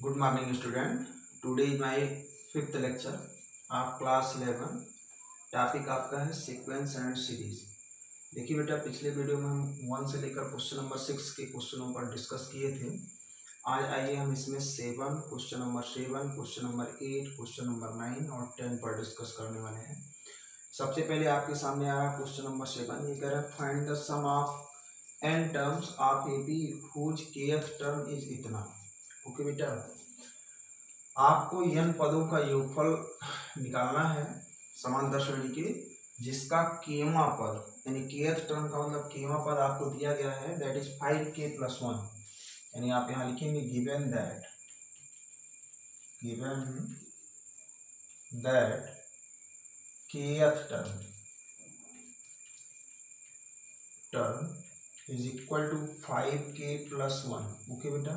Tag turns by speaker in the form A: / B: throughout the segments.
A: Good morning student. Today is my fifth lecture आप class 11। Topic आपका है sequence and series. देखिए बेटा, पिछले वीडियो में हम 1 से लेकर क्वेश्चन नंबर 6 के क्वेश्चनों पर डिस्कस किए थे। आज आइए हम इसमें 7, question number 7, question number 8, question number 9 और 10 पर डिस्कस करने वाले हैं। सबसे पहले आपके सामने आ रहा है क्वेश्चन नंबर 7। ये कह रहा है find the sum of n terms of A P whose kth term is इतना। ओके बेटा, आपको n पदों का योगफल निकालना है समांतर श्रेणी के, जिसका केवा पद यानी kth टर्म का मतलब केवा पद आपको दिया गया है, दैट इज 5k + 1। यानी आप यहां लिखेंगे given that kth term is equal to 5k + 1। Okay बेटा,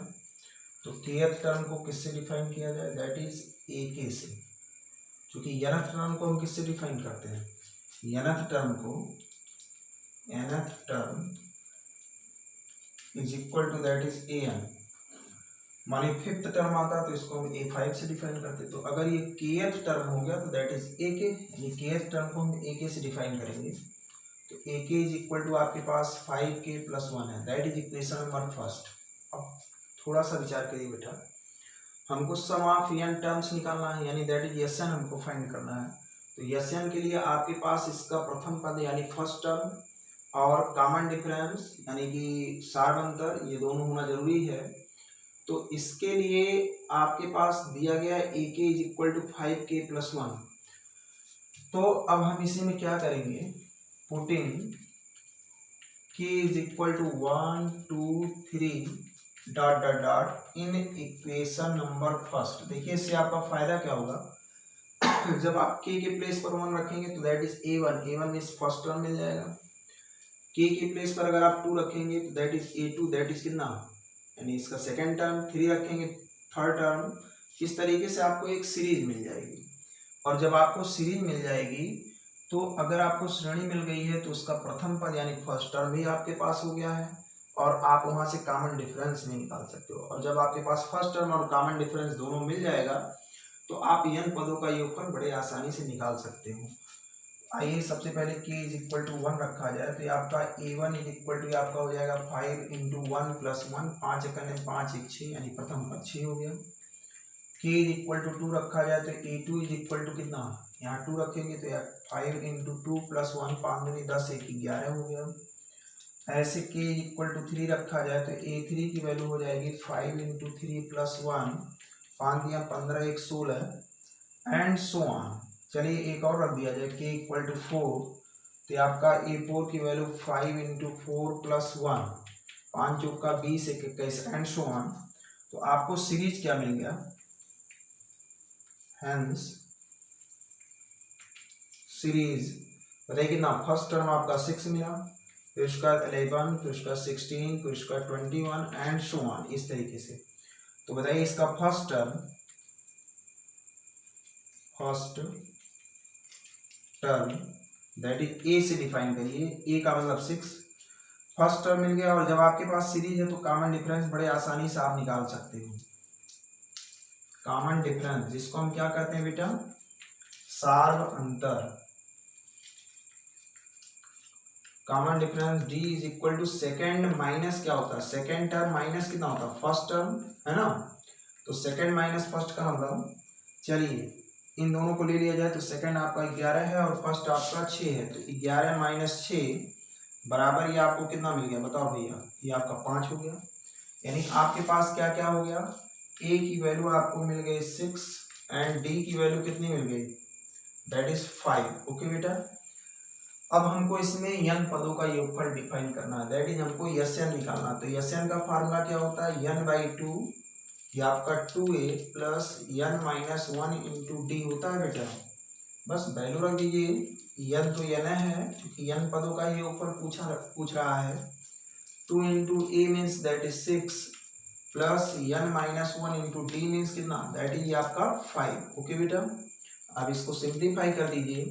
A: तो kth टर्म को किससे डिफाइन किया जाए, दैट इज ak से। क्योंकि nth टर्म को हम किससे डिफाइन करते हैं, nth term is equal to that is an। माने फिफ्थ टर्म आता है तो इसको हम a5 से डिफाइन करते हैं। तो अगर ये kth टर्म हो गया तो दैट इज ak, यानी kth टर्म को हम ak से डिफाइन करेंगे। तो ak इज इक्वल टू आपके पास 5k + 1 है, that is equation number first. अब थोड़ा सा विचार करिए बेटा, हमको सम ऑफ n टर्म्स निकालना है, यानी दैट इज Sn हमको फाइंड करना है। तो Sn के लिए आपके पास इसका प्रथम पद यानी फर्स्ट टर्म और कॉमन डिफरेंस यानी कि सार्वंतर, ये दोनों होना जरूरी है। तो इसके लिए आपके पास दिया गया है ak is equal to 5k + 1। तो अब हम इसी में क्या करेंगे, putting k is equal to 1 2 3 ... in equation number first. देखिए इससे आपका फायदा क्या होगा जब आप k के प्लेस पर 1 रखेंगे तो that is a1 means first term मिल जाएगा। k के प्लेस पर अगर आप 2 रखेंगे तो that is a2, that is कितना, यानी इसका सेकंड टर्म। 3 रखेंगे थर्ड टर्म। इस तरीके से आपको एक सीरीज मिल जाएगी। और जब आपको सीरीज मिल जाएगी तो अगर आपको श्रेणी मिल गई है तो उसका प्रथम पद यानी फर्स्ट टर्म भी आपके पास हो गया है और आप वहां से कॉमन डिफरेंस भी निकाल सकते हो। और जब आपके पास फर्स्ट टर्म और कॉमन डिफरेंस दोनों मिल जाएगा तो आप n पदों का योगफल बड़े आसानी से निकाल सकते हो। आइए सबसे पहले k इज इक्वल टू 1 रखा जाए तो आपका a1 इज इक्वल टू आपका हो जाएगा 5 × 1 + 1, 5 × 5 = 6, यानी प्रथम पद 6 हो गया। k इज इक्वल टू 2 रखा जाए तो a2 इज इक्वल टू कितना, यहाँ 2 रखेंगे तो 5 × 2 + 1, 5 × 10 = 11 हो गया। ऐसे k इक्वल टू 3 रखा जाए तो a3 की वैल्यू हो जाएगी 5 × 3 + 1, 5 × 15 = 16 एंड सो ऑन। चलिए एक और रख दिया जाए k इक्वल टू 4 तो आपका a4 की वैल्यू 5 × 4 + 1, 5 चौका 20 = 21 एंड सो ऑन। तो आपको सीरीज क्या मिल गया, हेंस सीरीज बताइए कितना, फर्स्ट टर्म आपका 6 मिला, फिर उसका 11, फिर उसका 16, फिर उसका 21 एंड सो ऑन, इस तरीके से। तो बताइए इसका first term that is a से डिफाइन करिए, ए का मतलब 6, फर्स्ट टर्म मिल गया। और जब आपके पास सीरीज है तो कॉमन डिफरेंस बड़े आसानी से आप निकाल सकते हो। कॉमन डिफरेंस जिसको हम क्या कहते हैं बेटा, सार्व अंतर। Common difference d is equal to second minus क्या होता है, सेकेंड टर्म माइनस कितना होता है, फर्स्ट टर्म, है ना। तो सेकेंड माइनस फर्स्ट का मतलब, चलिए इन दोनों को ले लिया जाए तो सेकेंड आपका 11 है और फर्स्ट आपका 6 है। तो 11 - 6 बराबर ये आपको कितना मिल गया, बताओ भैया, ये आपका 5 हो गया। यानी आपके पास क्या क्या हो गया, a की वैल्यू आपको मिल गई 6 एंड d की वैल्यू कितनी मिल गई, दैट इज 5। ओके बेटा, अब हमको इसमें n पदों का योगफल डिफाइन करना है, दैट इज हमको Sn निकालना। तो Sn का फार्मूला क्या होता है, n/2, ये आपका 2a + n - 1 × d होता है बेटा। बस वैल्यू रख दीजिए, n तो n है क्योंकि n पदों का योगफल पूछ रहा है। 2 × a means that is 6 + n - 1 × d means कितना, दैट इज आपका 5। ओके बेटा, अब इसको सिंप्लीफाई कर दीजिए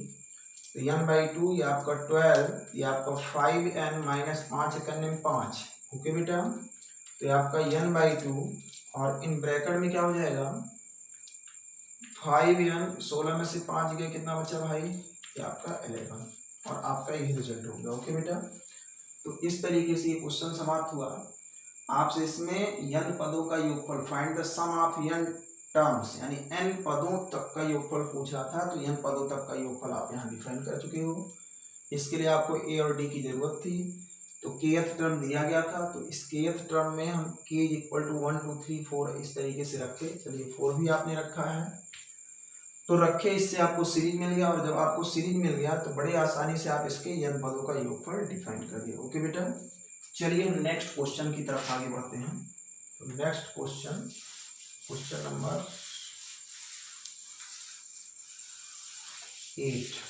A: तो n/2 ये आपका 12, ये आपका 5n - 5 × 5। ओके बेटा, तो ये आपका n/2 और इन ब्रैकेट में क्या हो जाएगा 5n, 16 में से 5 गया, कितना बचा भाई, ये आपका 11, और आपका यही रिजल्ट हो गया। ओके बेटा, तो इस तरीके से ये क्वेश्चन समाप्त हुआ। आपसे इसमें n पदों का योगफल, find the sum of n terms, यानी n पदों तक का योगफल पूछा था, तो n पदों तक का योगफल आप यहाँ डिफाइन कर चुके हो। इसके लिए आपको a और d की जरूरत थी, तो kth टर्म दिया गया था, तो इस kth टर्म में हम k इक्वल टू 1 2 3 4 इस तरीके से रखे। चलिए 4 भी आपने रखा है, तो रखे, इससे आपको सीरीज मिल गया, और जब आपको सीरीज मिल गया तो बड़े आसानी से आप इसके n पदों का योगफल डिफाइन कर दिए। ओके बेटा, चलिए नेक्स्ट क्वेश्चन की तरफ आगे बढ़ते हैं। तो next question, question number 8।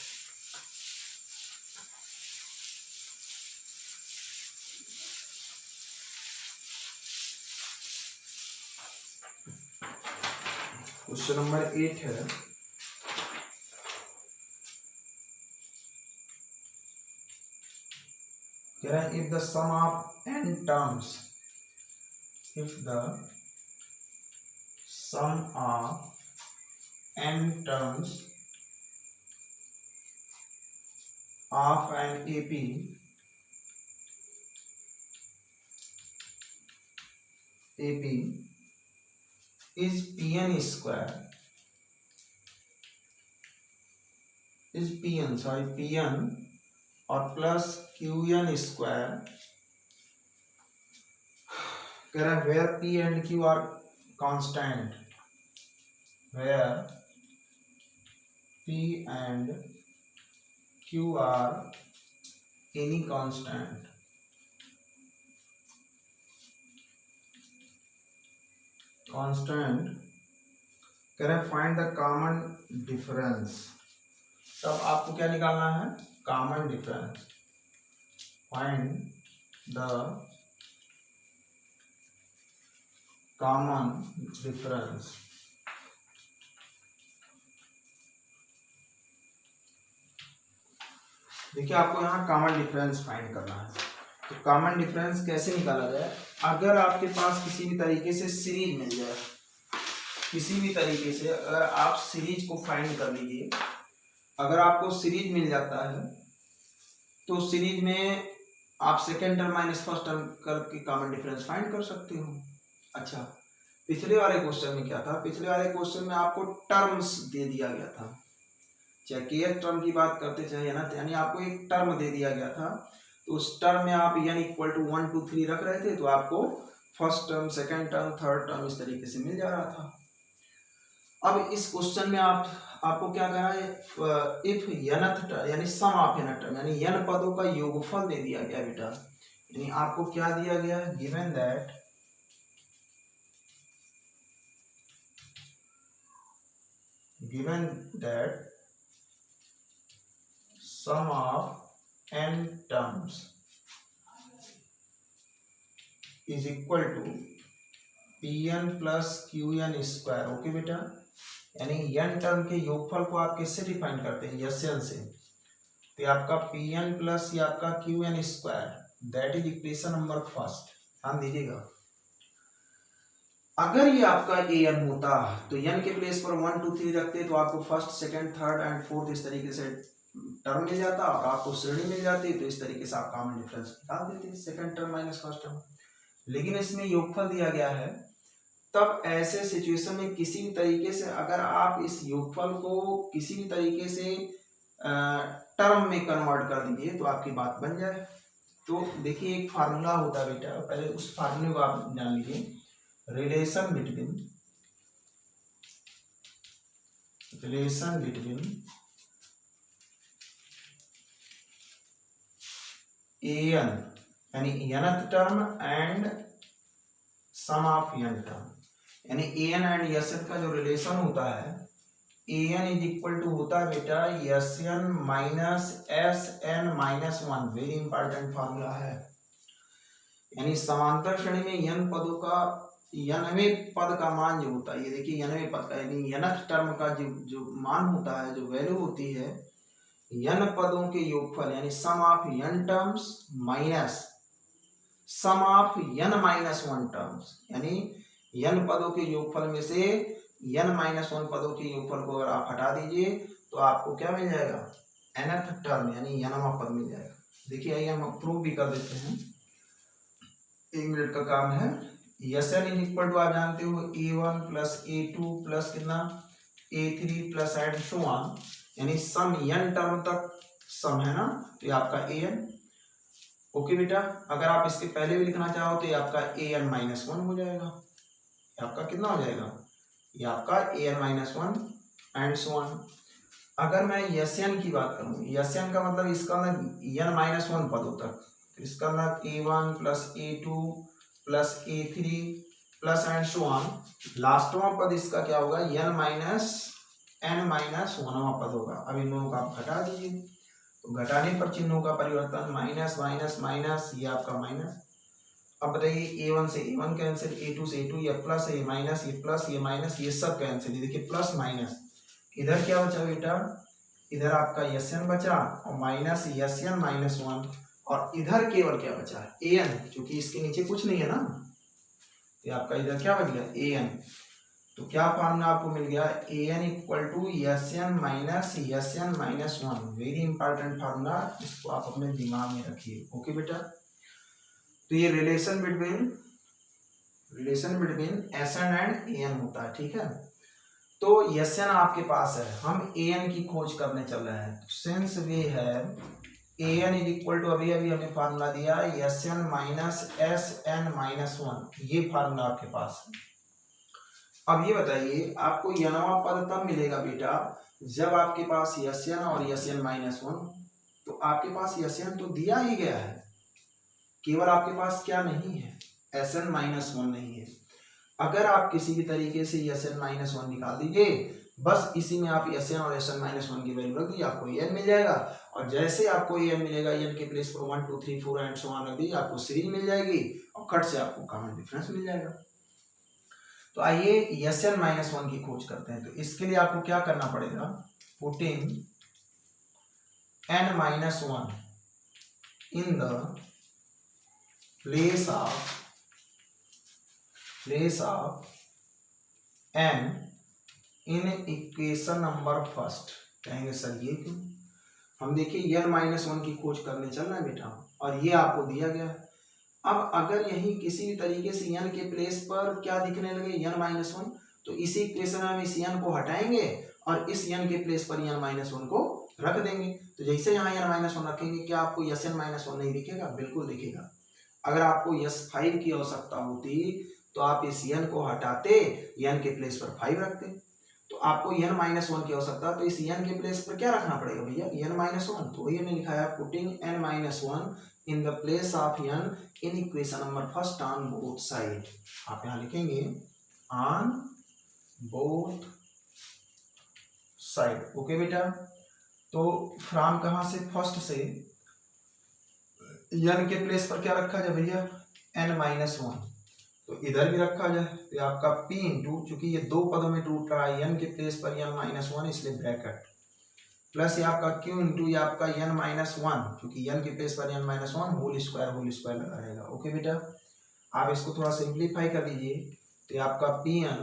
A: Question number 8 है, कह रहा है if the sum of n terms, if the sum of n terms of an AP is Pn square, is Pn और प्लस Qn स्क्वायर, कह रहा है where P and Q are constant, where P and Q are any constant, कह रहे हैं find the common difference. तब आपको क्या निकालना है, common difference, find the common difference. देखिए आपको यहाँ कॉमन डिफरेंस फाइंड करना है, तो कॉमन डिफरेंस कैसे निकाला जाए, अगर आपके पास किसी भी तरीके से सीरीज मिल जाए, किसी भी तरीके से अगर आप सीरीज को फाइंड कर लीजिए, अगर आपको सीरीज मिल जाता है तो सीरीज में आप second term minus first term करके कॉमन डिफरेंस फाइंड कर सकते हो। अच्छा, पिछले वाले क्वेश्चन में क्या था, पिछले वाले क्वेश्चन में आपको टर्म्स दे दिया गया था, चाहे के टर्म की बात करते चाहे ना, यानी आपको एक टर्म दे दिया गया था, तो उस टर्म में आप n इक्वल टू 1 2 3 रख रहे थे, तो आपको first term, second term, third term इस तरीके से मिल जा रहा था। अब इस क्वेश्चन में आपको क्या कह रहा है, इफ nth टर्म यानी सम ऑफ n टर्म, यानी n पदों का योगफल दे दिया गया बेटा, यानी आपको क्या दिया गया, given that sum of n terms is equal to Pn plus Qn square. Okay बेटा, यानी n टर्म के योगफल को आप किससे डिफाइन करते हैं, Sn से, तो आपका Pn प्लस ये आपका Qn square, that is equation number first. ध्यान दीजिएगा, अगर ये आपका an होता तो n के प्लेस पर 1 2 3 रखते तो आपको first, second, third and fourth इस तरीके से टर्म मिल जाता, और आपको श्रेणी मिल जाती, तो इस तरीके से आप कॉमन डिफरेंस निकाल देते, second term minus first term. लेकिन इसमें योगफल दिया गया है, तब ऐसे सिचुएशन में किसी भी तरीके से अगर आप इस योगफल को किसी भी तरीके से टर्म में कन्वर्ट कर दीजिए तो आपकी बात बन जाए। तो देखिए एक फार्मूला होता है बेटा, पहले उस फार्मूले को आप जान लीजिए, रिलेशन बिटवीन an यानी nth term and sum of n term, यानी an एंड Sn का जो रिलेशन होता है, an इज इक्वल टू होता है बेटा Sn minus Sn minus 1, very important formula है। यानी समांतर श्रेणी में n पदों का nवें पद का मान जो होता है, ये देखिए nवें पद का यानी nth टर्म का जो मान होता है, जो वैल्यू होती है, n पदों के योगफल यानी sum of n terms minus sum of n minus 1 terms, यानी n पदों के योगफल में से n-1 पदों के योगफल को अगर आप हटा दीजिए तो आपको क्या मिल जाएगा, nth टर्म यानी nवां पद मिल जाएगा। देखिए आइए हम प्रूव भी कर देते हैं, 1 मिनट का काम है। Sn इज इक्वल टू आप जानते हो a1 प्लस a2 प्लस कितना a3 plus and so on, यानी सम n टर्म तक सम है ना, तो ये आपका an। ओके बेटा, अगर आप इसके पहले भी लिखना चाहो तो ये आपका an-1 हो जाएगा। ये आपका कितना हो जाएगा, ये आपका an-1 एंड सो ऑन। अगर मैं Sn की बात करूं, Sn का मतलब इसका n-1 पदों तक, तो इसका मतलब a1 plus a2 plus a3 plus and so on, लास्टवां पद इसका क्या होगा, n-1वां पद होगा। अब इन दोनों को आप घटा दीजिए, तो घटाने पर चिन्हों का परिवर्तन, माइनस माइनस माइनस, ये आपका माइनस। अब बताइए a1 से a1 कैंसिल, a2 से a2, ये प्लस है, ये माइनस, ये प्लस, ये माइनस, ये सब कैंसिल। देखिए प्लस माइनस, इधर क्या बचा बेटा, इधर आपका Sn बचा और माइनस Sn-1, और इधर केवल क्या बचा, an, क्योंकि इसके नीचे कुछ नहीं है ना, तो आपका इधर क्या बच गया, an। तो क्या फार्मूला आपको मिल गया, an equal to Sn-1। Very important formula, इसको आप अपने दिमाग में रखिए। ओके बेटा, तो ये relation between Sn and an होता है, ठीक है। तो Sn आपके पास है, हम an की खोज करने चल रहे हैं। Since we have an is equal to, अभी हमें फार्मूला दिया Sn माइनस Sn-1, ये फार्मूला आपके पास है। अब ये बताइए आपको nवां पद तब मिलेगा बेटा जब आपके पास Sn और Sn-1, तो आपके पास Sn तो दिया ही गया है, केवल आपके पास क्या नहीं है, Sn-1 नहीं है। अगर आप किसी भी तरीके से Sn-1 निकाल दीजिए, बस इसी में आप Sn और Sn-1 की वैल्यू रख दीजिए, आपको n मिल जाएगा। और जैसे आपको n मिलेगा, n के प्लेस पर 1 2 3 4 एंड सो ऑन रख दीजिए, आपको सीरीज मिल जाएगी और कट से आपको कॉमन डिफरेंस मिल जाएगा। तो आइए Sn-1 की खोज करते हैं। तो इसके लिए आपको क्या करना पड़ेगा, putting n-1 in the place of n in equation number first. कहेंगे सर ये क्यों, हम देखिए n-1 की खोज करने चल रहे हैं बेटा, और ये आपको दिया गया है। अब अगर यही किसी भी तरीके से n के प्लेस पर क्या दिखने लगे, n-1, तो इसी इक्वेशन में हम इस n को हटाएंगे और इस n के प्लेस पर n-1 को रख देंगे। तो जैसे यहाँ n-1 रखेंगे, क्या आपको Sn-1 नहीं दिखेगा, बिल्कुल दिखेगा। अगर आपको S5 की आवश्यकता होती तो आप इस n को हटाते, n के प्लेस पर 5 रखते। तो आपको n-1 की आवश्यकता, तो इस n के प्लेस पर क्या रखना पड़ेगा भैया, n-1। तो वही हमने लिखा है, putting n-1 in the place of n in equation number first on both side. आप यहाँ लिखेंगे ऑन बोथ साइड। ओके बेटा, तो फ्रॉम कहाँ से, फर्स्ट से n के प्लेस पर क्या रखा जाए भैया, n-1, तो इधर भी रखा जाए, तो आपका p इंटू, चूंकि ये दो पदों में टूट रहा है, n के प्लेस पर n-1 इसलिए ब्रैकेट, प्लस ये आपका q इंटू ये आपका n-1, क्योंकि n के प्लेस पर n-1 होल स्क्वायर लगा रहेगा। ओके बेटा, आप इसको थोड़ा सिंप्लीफाई कर दीजिए, तो ये आपका pn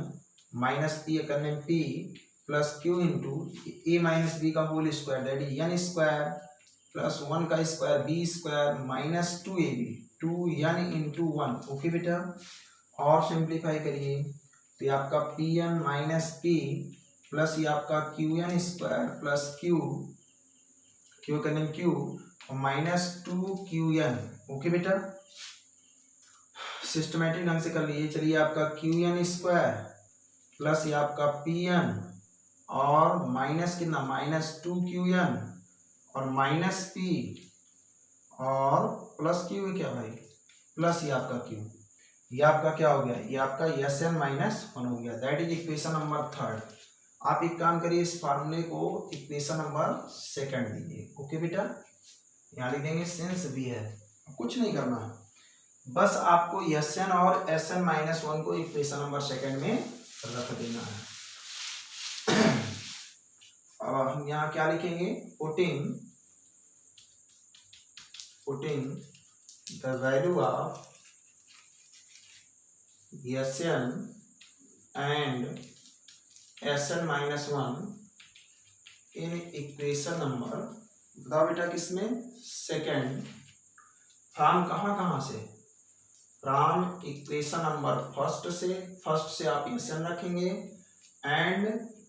A: माइनस p करने में p plus q into a minus b का whole square, that is n square plus 1 का square b square minus 2ab, 2n into 1। Okay बेटा, और सिंप्लीफाई करिए, तो ये आपका pn माइनस p प्लस ये आपका qn स्क्वायर प्लस q करने में q और माइनस 2qn। ओके बेटा, सिस्टमेटिक ढंग से कर लीजिए। चलिए आपका qn स्क्वायर प्लस ये आपका pn और माइनस कितना, माइनस 2qn और माइनस p और प्लस q है क्या भाई, प्लस ये आपका q, ये आपका क्या हो गया, ये आपका Sn-1 हो गया, that is equation number third. आप एक काम करिए, इस फार्मूले को इक्वेशन नंबर सेकंड दीजिए। ओके बेटा, यहाँ लिख देंगे सिंस भी है, कुछ नहीं करना है, बस आपको Sn और Sn-1 को इक्वेशन नंबर सेकंड में रख देना है। अब हम यहाँ क्या लिखेंगे, putting the value of Sn and Sn minus 1 in equation number, बताओ बेटा किसमें, सेकेंड, फ्रॉम कहाँ से, फ्रॉम इक्वेशन नंबर फर्स्ट से आप Sn रखेंगे एंड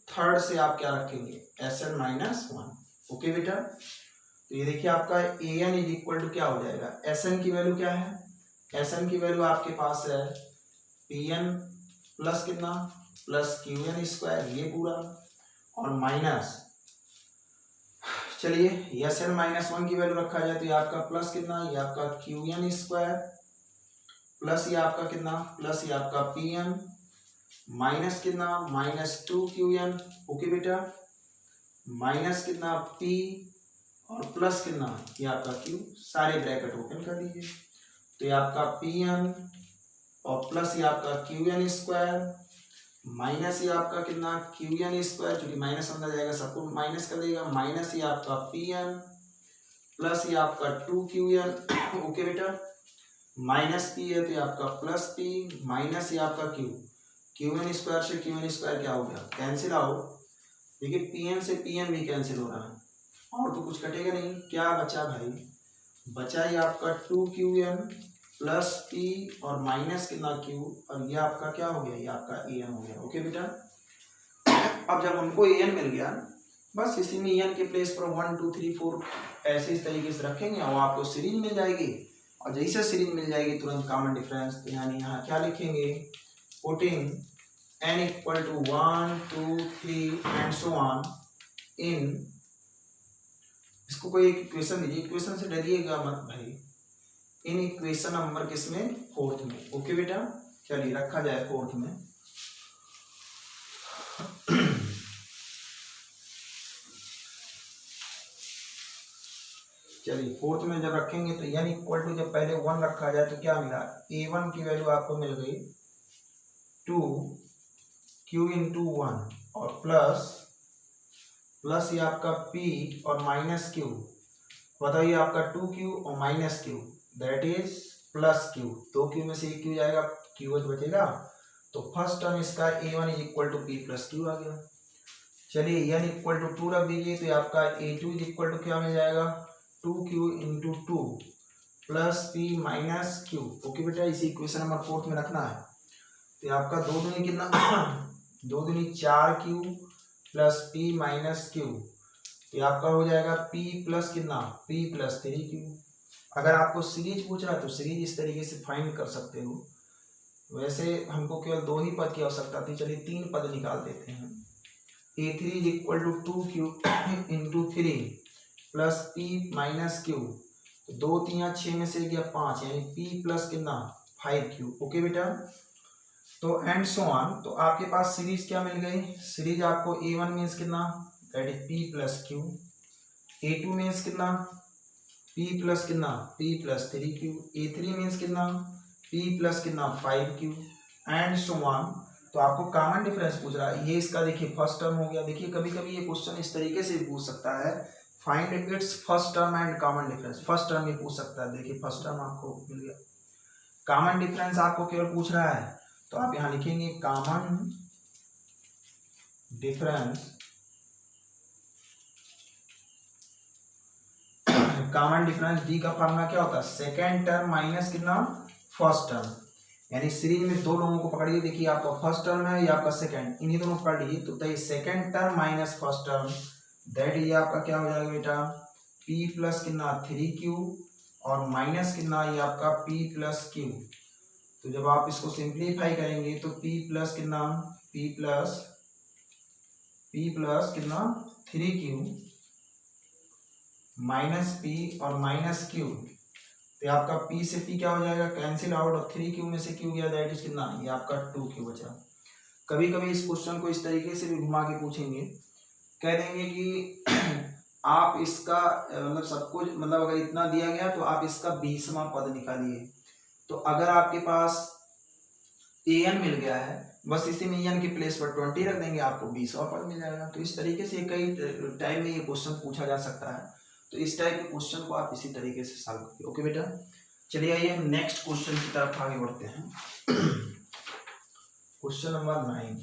A: थर्ड से आप क्या रखेंगे, Sn माइनस 1। ओके बेटा, तो ये देखिए आपका An इज इक्वल टू क्या हो जाएगा, Sn की वैल्यू क्या है, Sn की वैल्यू आपके पास है Pn प्लस कितना, प्लस Qn स्क्वायर, ये पूरा, और माइनस, चलिए Sn माइनस 1 की वैल्यू रखा जाए तो ये आपका प्लस कितना, ये आपका Qn स्क्वायर, प्लस ये आपका कितना, प्लस ये आपका Pn, माइनस कितना, माइनस 2Qn। ओके बेटा, माइनस कितना P और प्लस कितना, ये आपका Q, सारे ब्रैकेट ओपन कर दीजिए, तो ये आपका Pn और प्लस ये आपका Qn स्क्वायर, माइनस ये आपका कितना Qn स्क्वायर, क्योंकि माइनस अंदर जाएगा सबको माइनस कर देगा, माइनस ये आपका Pn प्लस ये आपका 2Qn। ओके बेटा, माइनस P है तो ये आपका प्लस P, माइनस ये आपका Q, Qn स्क्वायर से Qn स्क्वायर क्या हो गया, कैंसिल आउट। देखिए Pn से Pn भी कैंसिल हो रहा है, और तो कुछ कटेगा नहीं, क्या बचा भाई, बचा ये आपका 2Qn प्लस P और माइनस कितना Q, और ये आपका क्या हो गया, ये आपका An हो गया। ओके बेटा, अब जब हमको An मिल गया, बस इसी में An के प्लेस पर 1 2 3 4 ऐसे इस तरीके से रखेंगे और आपको सीरीज मिल जाएगी, और जैसे सीरीज मिल जाएगी तुरंत कॉमन डिफरेंस, तो यानी यहाँ क्या लिखेंगे, putting n equal to 1 2 3 and so on in, इसको कोई एक इक्वेशन दीजिए, इक्वेशन से डरिएगा मत भाई, इन इक्वेशन नंबर किसमें, फोर्थ में। ओके बेटा, चलिए रखा जाए फोर्थ में। चलिए फोर्थ में जब रखेंगे तो n इक्वल टू, जब पहले 1 रखा जाए तो क्या मिला, a1 की वैल्यू आपको मिल गई 2Q इंटू 1 और प्लस ये आपका P और माइनस Q, बताइए आपका 2Q और minus Q that is plus Q, 2Q में से एक Q जाएगा, Q बचेगा, तो फर्स्ट टर्म इसका a1 is equal to P plus Q आ गया। चलिए n इक्वल टू 2 रख दीजिए, तो आपका a2 इज इक्वल टू क्या मिल जाएगा, 2Q into 2 plus P minus Q। Okay बेटा, इसी इक्वेशन नंबर फोर्थ में रखना है, तो आपका 2 दूनी कितना 2 दूनी 4Q plus P minus Q, ये आपका हो जाएगा P प्लस कितना, P प्लस 3Q। अगर आपको सीरीज पूछ रहा है तो सीरीज इस तरीके से फाइंड कर सकते हो, वैसे हमको केवल 2 ही पद की आवश्यकता थी, चलिए 3 पद निकाल देते हैं। a3 is equal to 2Q into 3 plus P minus Q, तो 2 3 6 में से गया 5, यानी P प्लस कितना 5Q। ओके बेटा, तो एंड सो ऑन, तो आपके पास सीरीज क्या मिल गई, सीरीज आपको a1 मीन्स कितना, that is P plus Q, a2 means कितना P प्लस कितना P plus 3Q, a3 means कितना P प्लस कितना 5Q एंड सो ऑन। तो आपको कॉमन डिफरेंस पूछ रहा है, ये इसका देखिए फर्स्ट टर्म हो गया। देखिए कभी कभी ये क्वेश्चन इस तरीके से भी पूछ सकता है, find its first term and common difference, first term ही पूछ सकता है। देखिए फर्स्ट टर्म आपको मिल गया, कॉमन डिफरेंस आपको केवल पूछ रहा है, तो आप यहाँ लिखेंगे common difference, common difference D का फॉर्मूला क्या होता है, सेकेंड टर्म माइनस कितना फर्स्ट टर्म, यानी सीरीज में 2 लोगों को पकड़िए, देखिए आपका फर्स्ट टर्म है या आपका सेकंड, इन्हीं दोनों को पकड़ लीजिए, तो second term minus first term that ये आपका क्या हो जाएगा बेटा, P प्लस कितना 3Q और माइनस कितना ये आपका P प्लस Q। तो जब आप इसको सिंप्लीफाई करेंगे तो P प्लस कितना P प्लस कितना 3Q माइनस P और माइनस Q, तो आपका P से P क्या हो जाएगा, कैंसिल आउट, और 3Q में से Q गया दैट इज कितना, ये आपका 2Q बचा। कभी कभी इस क्वेश्चन को इस तरीके से भी घुमा के पूछेंगे, कह देंगे कि आप इसका मतलब सब कुछ, मतलब अगर इतना दिया गया तो आप इसका 20वां पद निकालिए। तो अगर आपके पास an मिल गया है, बस इसी में n के प्लेस पर 20 रख देंगे, आपको 20वां पद मिल जाएगा। तो इस तरीके से कई टाइम में ये क्वेश्चन पूछा जा सकता है, तो इस टाइप के क्वेश्चन को आप इसी तरीके से सॉल्व करिए। ओके बेटा, चलिए आइए हम नेक्स्ट क्वेश्चन की तरफ आगे बढ़ते हैं। Question number 9।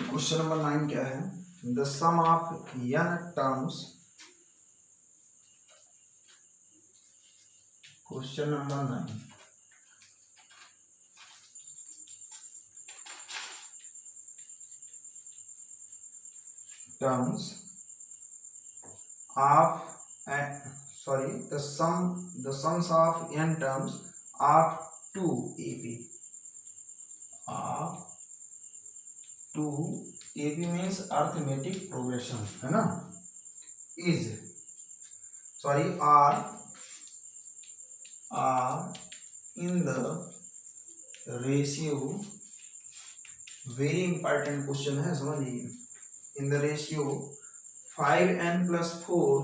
A: क्वेश्चन नंबर 9 क्या है? The sum of n terms, question number 9, terms of the sums of n terms of 2ab, of 2ab means arithmetic progression, है ना, are in the ratio, very important question है, समझ लीजिए, in the ratio 5n plus 4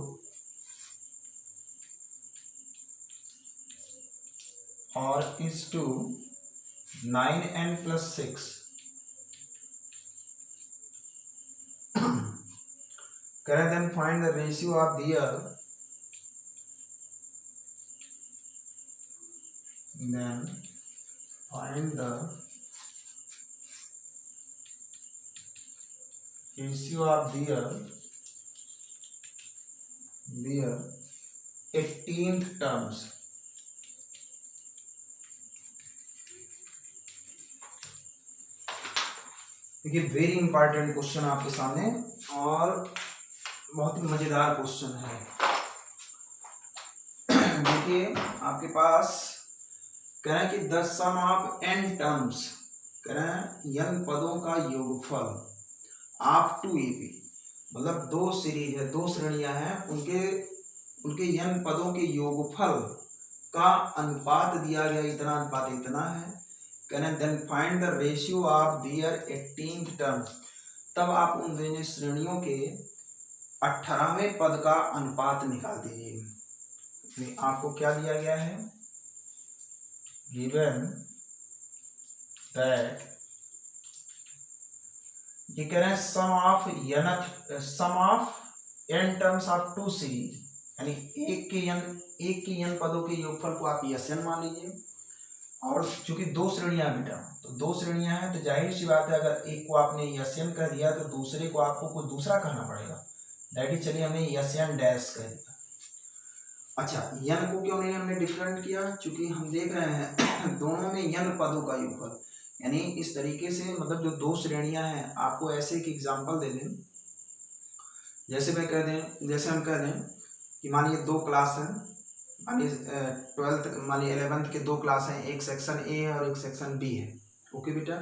A: or is to 9n plus 6. Correct, then find the ratio of their, then find the ratio of their 18th terms. देखिए very important question आपके सामने और बहुत ही मजेदार question है। देखिए आपके पास कह रहे हैं कि the sum of n terms, कह रहे हैं n पदों का योगफल आप 2ab, मतलब दो सीरीज है, दो श्रेणियां हैं, उनके n पदों के योगफल का अनुपात दिया गया, इतना अनुपात इतना है। Then find the ratio of their 18th term, तब आप उन दोनों श्रेणियों के 18वें पद का अनुपात निकाल दीजिए। आपको क्या दिया गया है? गिवन दैट, ये कह रहे हैं sum of n terms of 2 series, यानी एक के n पदों के योगफल को आप Sn मान लीजिए, और चूंकि दो श्रेणियां बेटा, तो दो श्रेणियां हैं, तो जाहिर सी बात है अगर एक को आपने Sn कह दिया तो दूसरे को आपको कुछ दूसरा कहना पड़ेगा, दैट इज, चलिए हमने Sn डैश कह दिया। अच्छा, n को क्यों नहीं हमने डिफरेंट किया? चूंकि हम देख रहे हैं दोनों में n पदों का योगफल, यानी इस तरीके से, मतलब जो दो श्रेणियां हैं, आपको ऐसे एक एग्जाम्पल दे दें, जैसे हम कह दें कि मानिए दो क्लास है, मानिए 12th, मानिए 11th के दो क्लास हैं, एक सेक्शन ए है और एक सेक्शन बी है। ओके बेटा,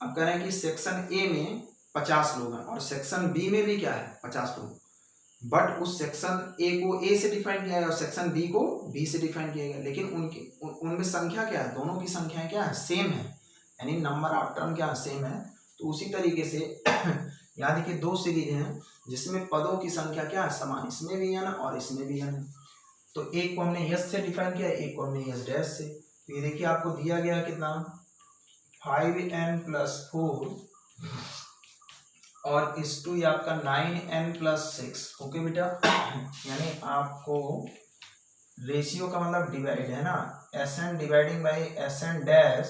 A: अब कह रहे हैं कि सेक्शन ए में 50 लोग हैं और सेक्शन बी में भी क्या है 50 लोग, बट उस सेक्शन ए को ए से डिफाइन किया गया और सेक्शन बी को बी से डिफाइन किया गया, लेकिन उनमें संख्या क्या है, दोनों की संख्याएं क्या है, सेम है, यानी नंबर ऑफ टर्म क्या सेम है। तो उसी तरीके से यहाँ देखिए दो सीरीज हैं जिसमें पदों की संख्या क्या है, समान, इसमें भी n और इसमें भी n, तो एक को हमने s से डिफाइन किया, एक को हमने s डैश से। तो ये देखिए आपको दिया गया है कितना, 5n plus 4 और इस टू ये आपका 9n plus 6। ओके बेटा, यानी आपको रेशियो का मतलब डिवाइड है ना, Sn dividing by Sn dash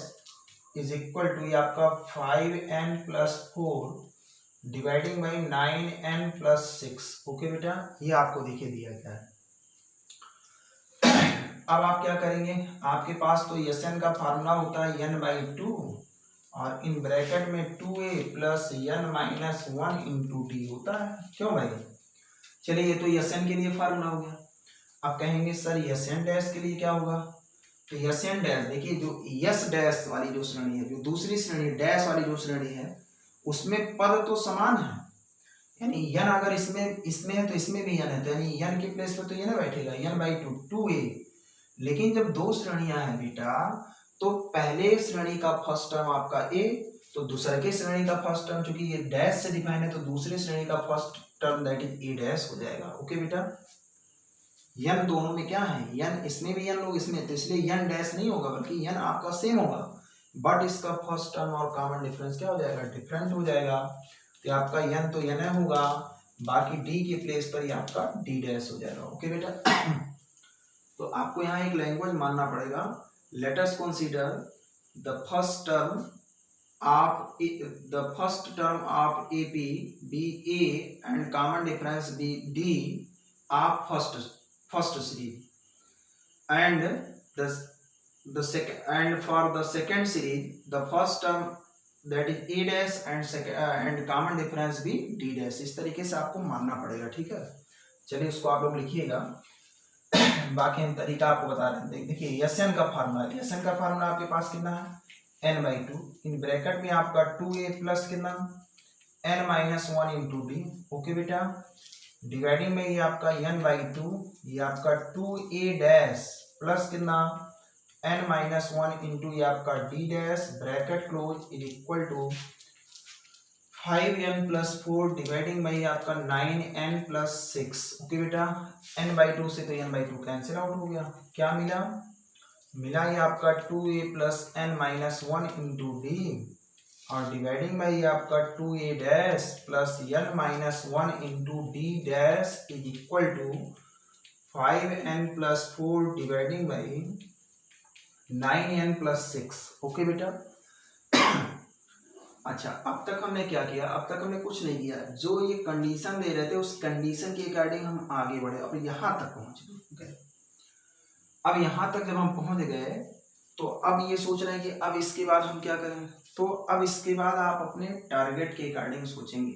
A: is equal to ये आपका 5n plus 4 dividing by 9n plus 6। Okay बेटा, ये आपको देखिए दिया गया है। अब आप क्या करेंगे, आपके पास तो Sn का फार्मूला होता है n/2 और इन ब्रैकेट में 2a plus n-1 into D होता है, क्यों भाई? चलिए ये तो Sn के लिए फार्मूला हो गया। अब कहेंगे सर Sn डैश के लिए क्या होगा, तो Sn डैश, देखिए जो S डैश वाली जो श्रेणी है, जो दूसरी श्रेणी डैश वाली जो श्रेणी है, उसमें पद तो समान है, यानी n अगर इसमें है तो इसमें भी n है, तो यानी n के प्लेस पे तो ये ना बैठेगा n/2 2a। लेकिन जब दो श्रेणियां हैं बेटा, तो पहले श्रेणी का फर्स्ट टर्म आपका a, तो दूसरे के श्रेणी का फर्स्ट टर्म, चूंकि ये डैश से डिफाइन है, तो दूसरे श्रेणी का first term that is a dash हो जाएगा। ओके बेटा, यन दोनों में क्या है, यन इसमें भी यन लो इसमें, तो इसलिए यन डैश नहीं होगा बल्कि यन आपका सेम होगा, बट इसका फर्स्ट टर्म और कॉमन डिफरेंस क्या हो जाएगा, डिफरेंट हो जाएगा। तो आपका यन तो यन होगा, बाकी डी के प्लेस पर ये आपका डी डैश हो जाएगा। ओके बेटा, तो आपको यहाँ एक लैंग्वेज मानना पड़ेगा। Late us consider the first term of AP be A and common difference be D of first series, and the second, and for the second series the first term that is A dash and and common difference be D dash। इस तरीके से आपको मानना पड़ेगा, ठीक है। चलिए उसको आप लोग लिखिएगा, बाकी हम तरीका आपको बता रहे हैं। देखिए SN का फार्मूला आपके पास कितना है, n/2, इन ब्रैकेट में आपका 2a प्लस कितना n-1 इंटू डी। ओके बेटा, डिवाइडिंग में ये आपका n/2, ये आपका 2a डैश प्लस कितना n-1 इंटू ये आपका d dash, bracket close, is equal to 5n + 4 dividing में ये आपका 9n + 6। ओके बेटा, n/2 से तो n/2 कैंसिल आउट हो गया, क्या मिला ये आपका 2a + n-1 इंटू डी, और डिवाइडिंग में ये आपका 2a dash plus n-1 into D dash is equal to 5n + 4 dividing by 9n + 6। Okay बेटा, अच्छा अब तक हमने क्या किया, अब तक हमने कुछ नहीं किया, जो ये कंडीशन दे रहे थे उस कंडीशन के अकॉर्डिंग हम आगे बढ़े, अब यहाँ तक पहुँच गए। अब यहाँ तक जब हम पहुँच गए तो अब ये सोच रहे हैं कि अब इसके बाद हम क्या करें, तो अब इसके बाद आप अपने टारगेट के अकॉर्डिंग सोचेंगे।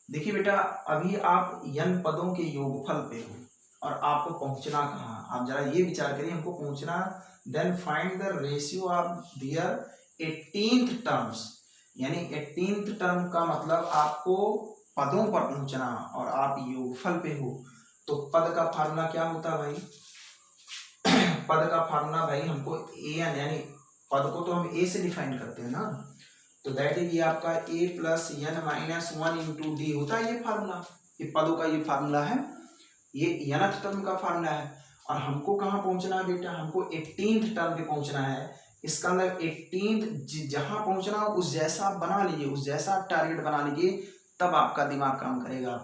A: देखिए बेटा, अभी आप n पदों के योगफल पे हो और आपको पहुंचना कहाँ, आप जरा ये विचार करिए, हमको पहुंचना, then find the ratio of their 18th terms, यानी 18th टर्म का मतलब आपको पदों पर पहुंचना और आप योगफल पे हो। तो पद का फार्मूला क्या होता है भाई, पद का फार्मूला भाई हमको an, यानी पद को तो हम a से डिफाइन करते हैं ना, तो दैट इज ये आपका a + n-1 इंटू डी होता है ये फार्मूला, ये पदों का ये फार्मूला है, ये nth टर्म का फार्मूला है। और हमको कहाँ पहुंचना है बेटा, हमको 18th टर्म पे पहुंचना है। इसका मतलब 18th जहां पहुंचना हो उस जैसा आप बना लीजिए, उस जैसा आप टारगेट बना लीजिए, तब आपका दिमाग काम करेगा।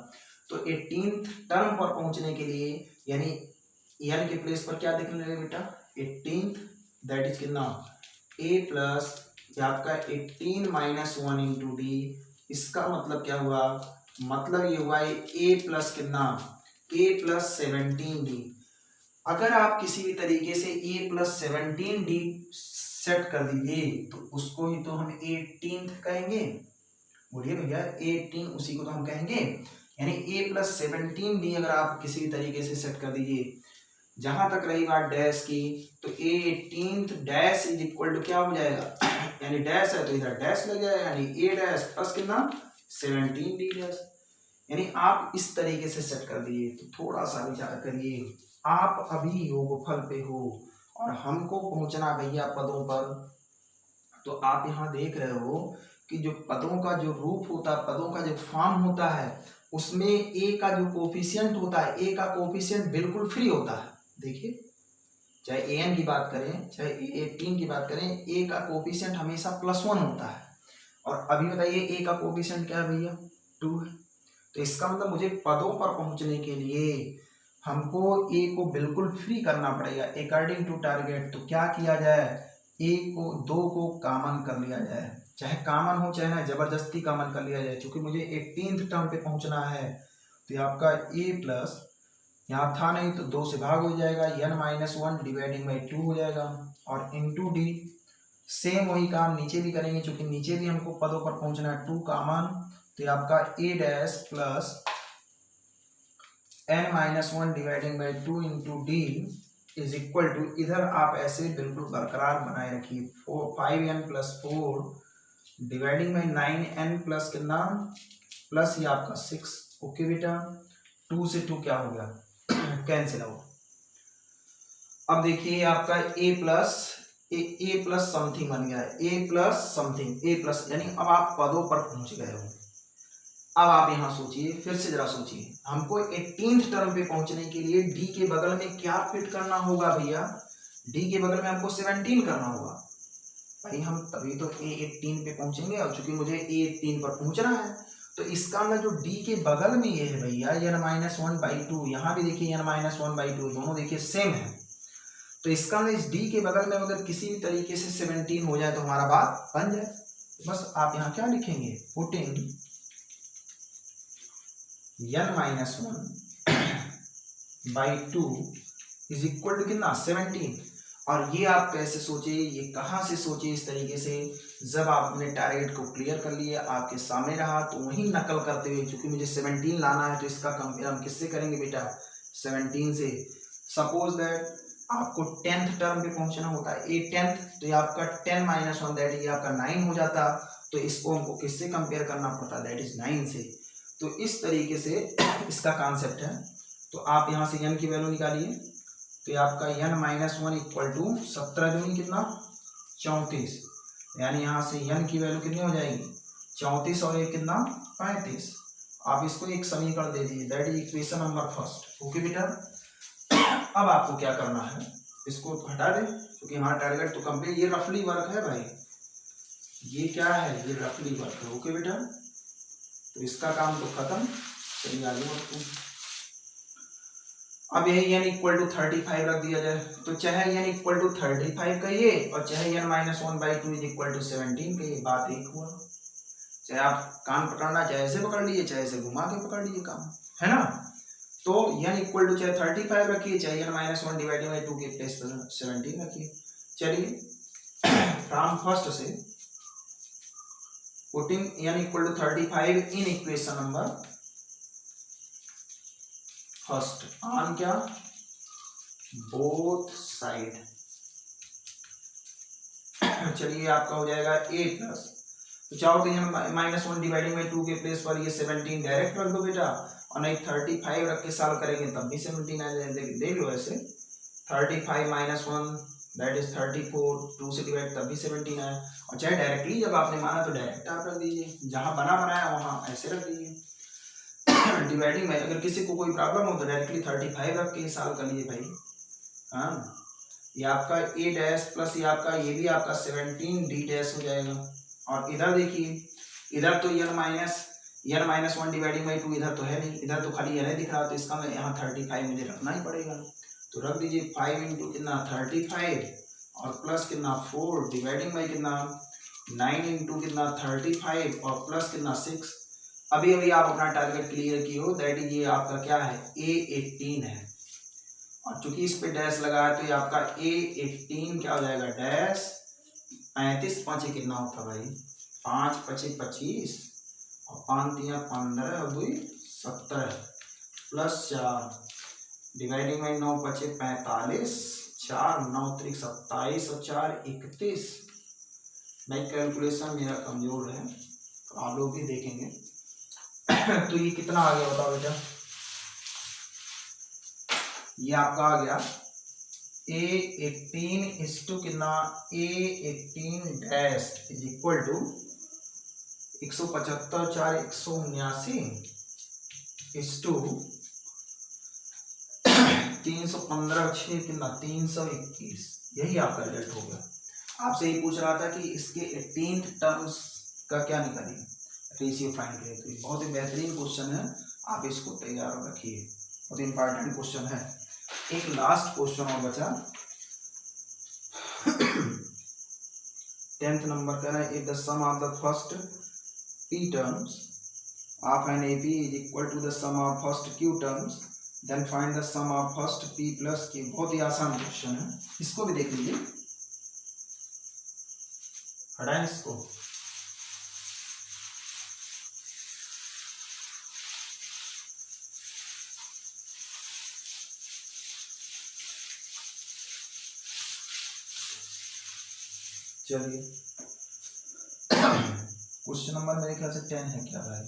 A: तो 18th टर्म पर पहुंचने के लिए, यानी n के प्लेस पर क्या लिखने लगे बेटा, 18th, दैट इज कितना a प्लस आपका 18-1 इंटू डी। इसका मतलब क्या हुआ, मतलब ये हुआ a प्लस कितना, a + 17d। अगर आप किसी भी तरीके से a + 17d सेट कर दीजिए तो उसको ही तो हम 18th कहेंगे, बोलिए भैया 18 उसी को तो हम कहेंगे, यानी a + 17d अगर आप किसी भी तरीके से सेट कर दीजिए। जहां तक रही बात डैश की, तो a 18th dash is equal to क्या हो जाएगा, यानी डैश है तो इधर डैश लग जाएगा, यानी a डैश प्लस कितना 17d डैश, यानी आप इस तरीके से सेट कर दिए। तो थोड़ा सा विचार करिए, आप अभी योगफल पे हो और हमको पहुंचना भैया पदों पर। तो आप यहाँ देख रहे हो कि जो पदों का जो रूप होता है, पदों का जो फॉर्म होता है, उसमें a का जो कोफिशिएंट होता है, a का कोफिशिएंट बिल्कुल फ्री होता है। देखिए, चाहे an की बात करें चाहे a18 की बात करें, a का कोफिशिएंट हमेशा +1 होता है। और अभी बताइए a का कोफिशिएंट क्या है भैया, 2 है। तो इसका मतलब मुझे पदों पर पहुंचने के लिए हमको a को बिल्कुल फ्री करना पड़ेगा अकॉर्डिंग टू टारगेट। तो क्या किया जाए, a को 2 को कॉमन कर लिया जाए, चाहे कॉमन हो चाहे ना जबरदस्ती कॉमन कर लिया जाए, क्योंकि मुझे 18th टर्म पे पहुंचना है। तो आपका a प्लस यहाँ था नहीं तो 2 से भाग हो जाएगा, n-1 डिवाइडिंग बाई 2 हो जाएगा, और इंटू डी सेम वही काम नीचे भी करेंगे, क्योंकि नीचे भी हमको पदों पर पहुंचना है, 2 कॉमन। तो आपका a dash plus n-1 dividing by 2 into D is equal to, इधर आप ऐसे बिल्कुल बरकरार बनाए रखिए, 5n + 4 dividing by 9n plus कितना प्लस ये आपका 6। ओके बेटा, 2 से 2 क्या हो गया, कैंसिल आउट। अब देखिए आपका a प्लस समथिंग बन गया है, a plus something, a plus, यानी अब आप पदों पर पहुंच गए हो। अब आप यहाँ सोचिए, फिर से जरा सोचिए, हमको 18th टर्म पे पहुंचने के लिए डी के बगल में क्या फिट करना होगा भैया? डी के बगल में हमको 17 करना होगा भाई, हम तभी तो A18 पे पहुंचेंगे। और चूंकि मुझे A18 पर पहुंचना है तो इसका मतलब जो डी के बगल में ये है भैया n-1/2, यहाँ भी देखिए n-1/2, दोनों देखिए सेम है। तो इसका मतलब इस डी के बगल में अगर किसी भी तरीके से 17 हो जाए तो हमारा बात बन जाए। बस आप यहाँ क्या लिखेंगे, putting n-1/2 is equal to कितना, 17। और ये आप कैसे सोचे, ये कहाँ से सोचे इस तरीके से, जब आप अपने टारगेट को क्लियर कर लिए, आपके सामने रहा, तो वही नकल करते हुए, क्योंकि मुझे 17 लाना है तो इसका कंपेयर हम किससे करेंगे बेटा, 17 से। सपोज दैट आपको 10th टर्म पे पहुंचना होता है, ए 10th, तो ये आपका 10 - 1 दैट ये आपका 9 हो जाता, तो इसको हमको किससे कंपेयर करना पड़ता, दैट इज 9 से। तो इस तरीके से इसका कॉन्सेप्ट है। तो आप यहाँ से n की वैल्यू निकालिए, तो ये आपका n-1 इक्वल टू 17 दूनी कितना, 34, यानी यहाँ से n की वैल्यू कितनी हो जाएगी, 34 और ये कितना, 35। आप इसको एक समीकरण दे दीजिए, that is equation number first. Okay बेटा, अब आपको क्या करना है, इसको हटा दें क्योंकि हमारा टारगेट तो कंप्लीट, ये रफली वर्क है भाई, ये क्या है, ये रफली वर्क है। ओके बेटा, तो इसका काम तो खत्म, चलिए आगे बढ़ते हैं। अब यही n इक्वल टू 35 रख दिया जाए, तो चाहे n इक्वल टू 35 कहिए और चाहे n-1/2 इज इक्वल टू 17 कहिए, बात एक हुआ। चाहे आप कान पकड़ना चाहे ऐसे पकड़ लीजिए, चाहे ऐसे घुमा के पकड़ लीजिए, काम है ना। तो n इक्वल टू चाहे 35 रखिए, चाहे n-1/2 के प्लेस पर 17 रखिए। चलिए फ्रॉम फर्स्ट से putting n equal to 35 in equation number first on क्या, बोथ साइड। चलिए आपका हो जाएगा a प्लस, तो चाहो तो n-1/2 के प्लेस पर ये 17 डायरेक्ट रख दो बेटा, और नहीं 35 रख के सॉल्व करेंगे तब भी 17 आ जाएगा। देख लो ऐसे, 35 - 1 दैट इज 34, 2 से डिवाइड तब भी 17 आया। और चाहे डायरेक्टली जब आपने माना तो डायरेक्ट आप रख दीजिए, जहां बना बनाया वहां ऐसे रख दीजिए। डिवाइडिंग में अगर किसी को कोई प्रॉब्लम हो तो डायरेक्टली 35 रख के सॉल्व कर लीजिए भाई। हाँ, ये आपका a डैश प्लस ये आपका, ये भी आपका 17 d डैश हो जाएगा। और इधर देखिए, इधर तो n-1 डिवाइडिंग बाई 2 इधर तो है नहीं, इधर तो खाली n दिख रहा, तो इसका मतलब यहाँ 35 मुझे रखना ही पड़ेगा। तो रख दीजिए 5 इंटू कितना 35 और प्लस कितना 4 डिवाइडिंग बाई कितना 9 इंटू कितना 35 और प्लस कितना 6। अभी अभी आप अपना टारगेट क्लियर किए हो, दैट इज ये आपका क्या है, A18 है। और चूंकि इस पे डैश लगा है तो ये आपका A18 क्या हो जाएगा, डैश 35 5 कितना होता भाई, 5 5 25 और 5 3 15 और 2 17 प्लस 4 डिवाइडिंग बाई 9 5 45, 4 9 3 27 और 4 31। भाई कैलकुलेशन मेरा कमजोर है तो आप लोग भी देखेंगे। तो ये कितना आ गया बताओ बेटा, ये आपका आ गया A18 इज टू कितना, A18 dash is equal to 175 4 179 is to 315 6 कितना 321। यही आपका रिजल्ट हो गया। आपसे ये पूछ रहा था कि इसके 18th टर्म्स का क्या निकालिए, रेशियो फाइंड करें। तो ये बहुत ही बेहतरीन क्वेश्चन है, आप इसको तैयार रखिए, बहुत इंपॉर्टेंट क्वेश्चन है। एक लास्ट क्वेश्चन और बचा 10th नंबर का है, if the sum of the first p terms of an AP is equal to the sum of first q terms then find the sum of first p plus q। बहुत ही आसान question है, इसको भी देख लीजिए, हटाएं इसको। चलिए क्वेश्चन नंबर मेरे ख्याल से 10 है क्या भाई,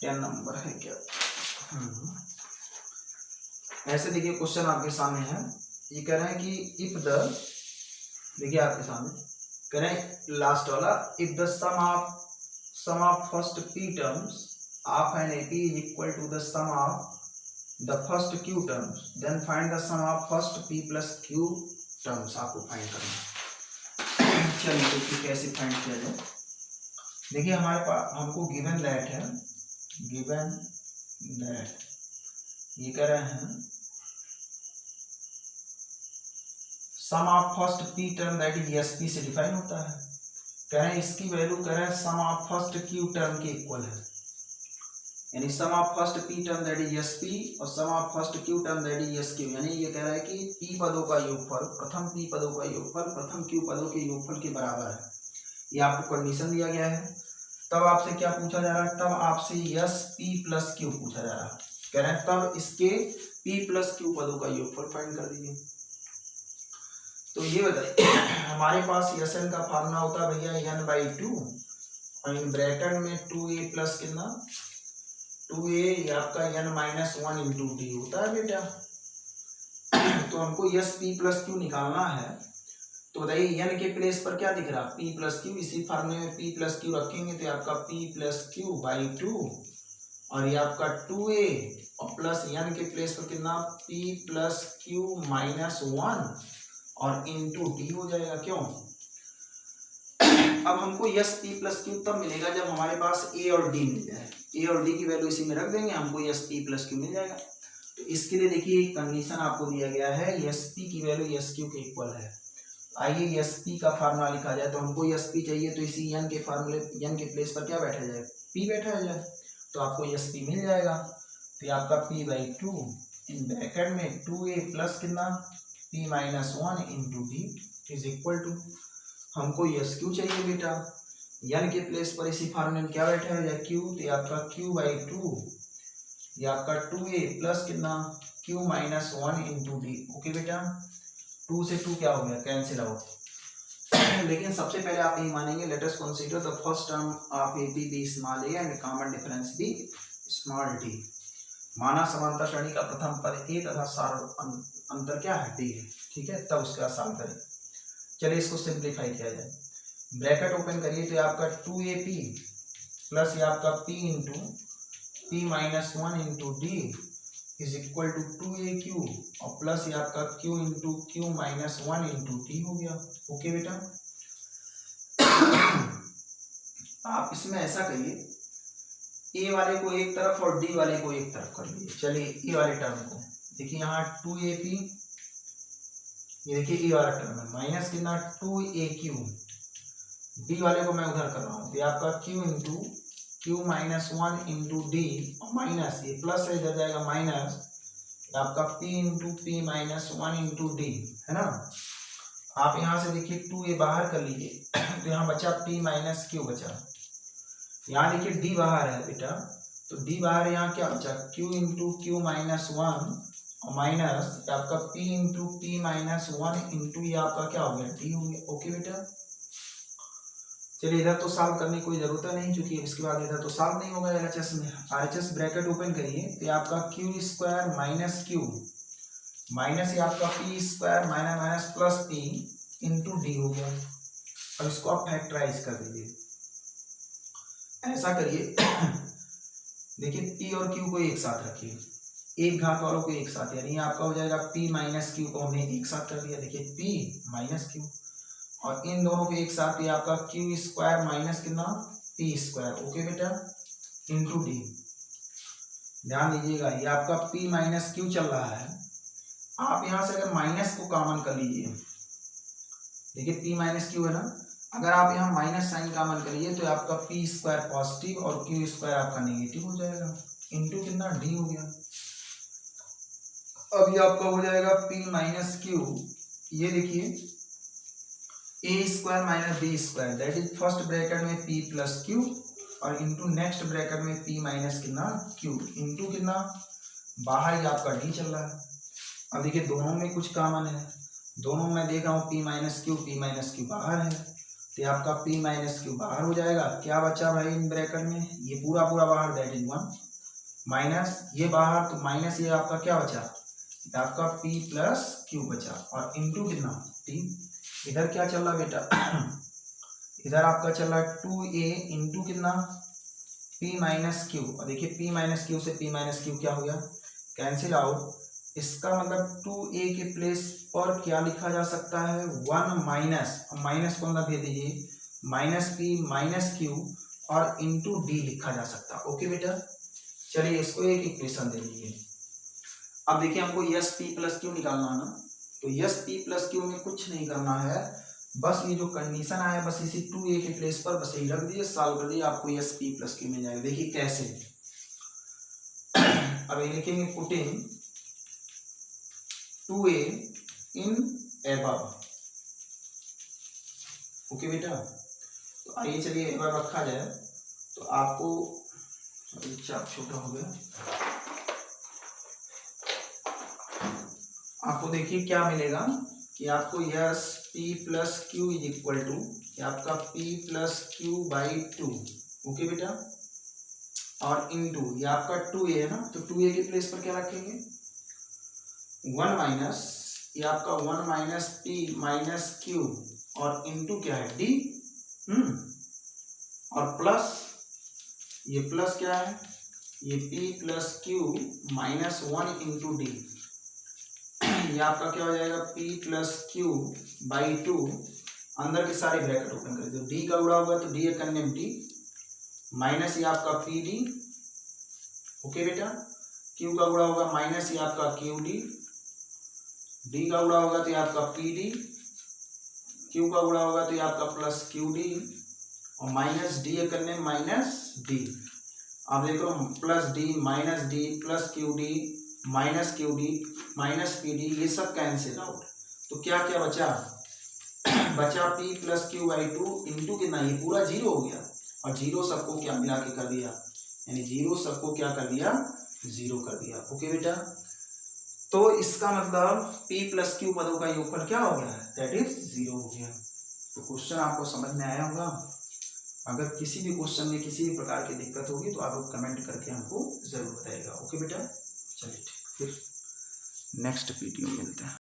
A: 10 नंबर है क्या। ऐसे देखिए क्वेश्चन आपके सामने है, ये कह रहे हैं कि इफ द, देखिए आपके सामने कह रहे हैं लास्ट वाला, if the sum of first p terms of an AP is equal to the sum of the first Q terms, then find the sum of first P plus Q terms आपको find करना। चलिए देखिए कैसे find किया जाए। देखिए हमारे पास हमको गिवन दैट है, गिवन दैट ये कह रहे हैं sum of first P term that is S P से डिफाइन होता है। कह रहे हैं इसकी वैल्यू कह रहे हैं sum of first Q term के इक्वल है, यानी sum of first P term that is S P और sum of first Q term that is S Q, यानी ये कह रहा है कि पी पदों का योगफल, प्रथम पी पदों का योगफल प्रथम क्यू पदों के योगफल के बराबर है। ये आपको कंडीशन दिया गया है। तब आपसे क्या पूछा जा रहा है, तब आपसे एस पी प्लस क्यू पूछा जा रहा है। कह रहे हैं तब इसके पी प्लस क्यू पदों का योगफल फाइंड कर दीजिए। तो ये बताइए हमारे पास एस एन का फार्मूला होता है भैया n/2 और इन ब्रैकेट में 2a प्लस कितना 2a ये आपका n-1 इंटू डी होता है बेटा। तो हमको एस पी प्लस क्यू निकालना है, तो बताइए n के प्लेस पर क्या दिख रहा है p प्लस क्यू। इसी फार्मूले में p प्लस क्यू रखेंगे तो आपका p प्लस क्यू बाई 2 और ये आपका 2a और प्लस n के प्लेस पर कितना p प्लस क्यू माइनस 1 और इंटू डी हो जाएगा। क्यों, अब हमको यस पी प्लस क्यू तब मिलेगा जब हमारे पास ए और डी मिल जाए। ए और डी की वैल्यू इसी में रख देंगे, हमको यस पी प्लस क्यू मिल जाएगा। तो इसके लिए देखिए कंडीशन आपको दिया गया है यस पी की वैल्यू यस क्यू के इक्वल है। आइए यस पी का फार्मूला लिखा जाए। तो हमको यस पी चाहिए तो इसी एन के फार्मूले एन के प्लेस पर क्या बैठा जाए पी बैठा जाए, तो आपको यस पी मिल जाएगा। तो ये आपका p बाई 2 इन ब्रैकेट में 2a प्लस कितना p minus 1 into D is equal to, हमको यस क्यू चाहिए बेटा। n के प्लेस पर इसी फार्मूले में क्या बैठा है q, तो ये आपका q बाई 2 ये आपका 2a प्लस कितना q minus 1 into D. Okay बेटा, 2 से 2 क्या हो गया कैंसिल आउट। लेकिन सबसे पहले आप यही मानेंगे let us consider the first term of A be small a and common difference be small d. माना समांतर श्रेणी का प्रथम पद ए तथा सार अंतर क्या है डी है। ठीक है, तब उसका सॉल्व करें। चलिए इसको सिंप्लीफाई किया जाए। ब्रैकेट ओपन करिए तो आपका 2AP प्लस ये आपका p into p minus 1 into D is equal to 2AQ और प्लस ये आपका q into q minus 1 into D हो गया। ओके बेटा, आप इसमें ऐसा करिए ए वाले को एक तरफ और डी वाले को एक तरफ कर लीजिए। चलिए ए वाले टर्म को देखिए यहाँ 2AP ये देखिए ए वाला टर्म है माइनस कितना 2AQ, डी वाले को मैं उधर कर रहा हूँ। ये आपका q into Q minus 1 into D और माइनस ये प्लस है इधर जाएगा माइनस आपका p into P minus 1 into D है ना। आप यहाँ से देखिए 2a बाहर कर लीजिए तो यहाँ बचा p माइनस क्यू बचा। यहाँ देखिए डी बाहर है बेटा, तो डी बाहर है, यहाँ क्या बचा q इंटू क्यू माइनस 1 और माइनस आपका p into P minus 1 into ये आपका क्या हो गया डी हो गया। ओके बेटा, चलिए इधर तो सॉल्व करने की कोई जरूरत है नहीं, क्योंकि इसके बाद इधर तो सॉल्व नहीं होगा एलएचएस में। आरएचएस ब्रैकेट ओपन करिए तो आपका Q square minus Q minus ये आपका P square minus minus plus P into D हो गया। अब इसको आप फैक्टराइज कर दीजिए। ऐसा करिए देखिए p और q को एक साथ रखिए, एक घात वालों को एक साथ, यानी आपका हो जाएगा p माइनस क्यू को हमने एक साथ कर दिया। देखिए p माइनस क्यू और इन दोनों को एक साथ, ये आपका क्यू स्क्वायर माइनस कितना पी स्क्वायर। ओके बेटा, इंटू डी। ध्यान दीजिएगा ये आपका p माइनस क्यू चल रहा है। आप यहाँ से अगर माइनस को कॉमन कर लीजिए, देखिए p माइनस क्यू है ना, अगर आप यहाँ माइनस साइन कॉमन करिए तो आपका पी स्क्वायर पॉजिटिव और क्यू स्क्वायर आपका नेगेटिव हो जाएगा, इंटू कितना डी हो गया। अब ये आपका हो जाएगा p माइनस क्यू, ये देखिए A square minus B square that is first bracket में p प्लस क्यू और इंटू नेक्स्ट ब्रैकेट में p माइनस कितना क्यू इंटू कितना बाहर ही आपका d चल रहा है। अब देखिए दोनों में कुछ कॉमन है, दोनों में देख रहा हूँ p माइनस क्यू बाहर है, तो आपका p माइनस क्यू बाहर हो जाएगा। क्या बचा भाई इन ब्रैकेट में, ये पूरा पूरा बाहर दैट इज 1 माइनस ये बाहर, तो माइनस ये आपका क्या बचा आपका p प्लस क्यू बचा और इंटू कितना t। इधर क्या चल रहा बेटा इधर आपका चल रहा है 2a इंटू कितना p माइनस क्यू, और देखिए p माइनस क्यू से p माइनस क्यू क्या हो गया, कैंसिल आउट। इसका मतलब 2a के प्लेस पर क्या लिखा जा सकता है, 1 माइनस, माइनस को अंदर भेज दीजिए, माइनस p माइनस क्यू और इंटू डी लिखा जा सकता है। ओके बेटा, चलिए इसको एक इक्वेशन दे दीजिए। अब देखिए हमको यस पी प्लस क्यू निकालना है ना, तो यस पी प्लस क्यू में कुछ नहीं करना है, बस ये जो कंडीशन आया बस इसी 2a के प्लेस पर बस यही रख दिए, सॉल्व कर दिए, आपको यस पी प्लस क्यू मिल जाएगा। देखिए कैसे, अब ये लिखेंगे पुटिंग 2a इन एबव। ओके बेटा, तो आइए चलिए एक बार रखा जाए, तो आपको चाप छोटा हो गया, आपको देखिए क्या मिलेगा कि आपको S P plus Q is equal to आपका p plus Q by 2। Okay बेटा, और इनटू ये आपका 2a है ना, तो 2a के प्लेस पर क्या रखेंगे, 1 माइनस ये आपका 1 माइनस p माइनस क्यू और इनटू क्या है d, और प्लस ये प्लस क्या है, ये p plus Q minus 1 into D, ये आपका क्या हो जाएगा p प्लस क्यू बाई 2, अंदर के सारे ब्रैकेट ओपन कर दो, d का गुणा होगा तो d एकन्यम d माइनस ये आपका पी डी। ओके बेटा, q का गुणा होगा माइनस ये आपका क्यू डी, d का गुणा होगा तो ये आपका पी डी, q का गुणा होगा तो ये आपका प्लस क्यू डी और माइनस d एकन्यम माइनस d। आप देखो plus D minus D plus Q D minus Q D minus P D, ये सब कैंसिल आउट, तो क्या क्या बचा, बचा p plus Q by 2 into कितना, ये पूरा जीरो हो गया, और जीरो सबको क्या मिला के कर दिया, यानी जीरो सबको क्या कर दिया, जीरो कर दिया। ओके बेटा, तो इसका मतलब p प्लस क्यू पदों का योगफल क्या हो गया है, दैट इज जीरो हो गया। तो क्वेश्चन आपको समझ में आया होगा। अगर किसी भी क्वेश्चन में किसी भी प्रकार की दिक्कत होगी तो आप कमेंट करके हमको जरूर बताइएगा। ओके बेटा, चलिए ठीक, फिर नेक्स्ट वीडियो में मिलते हैं।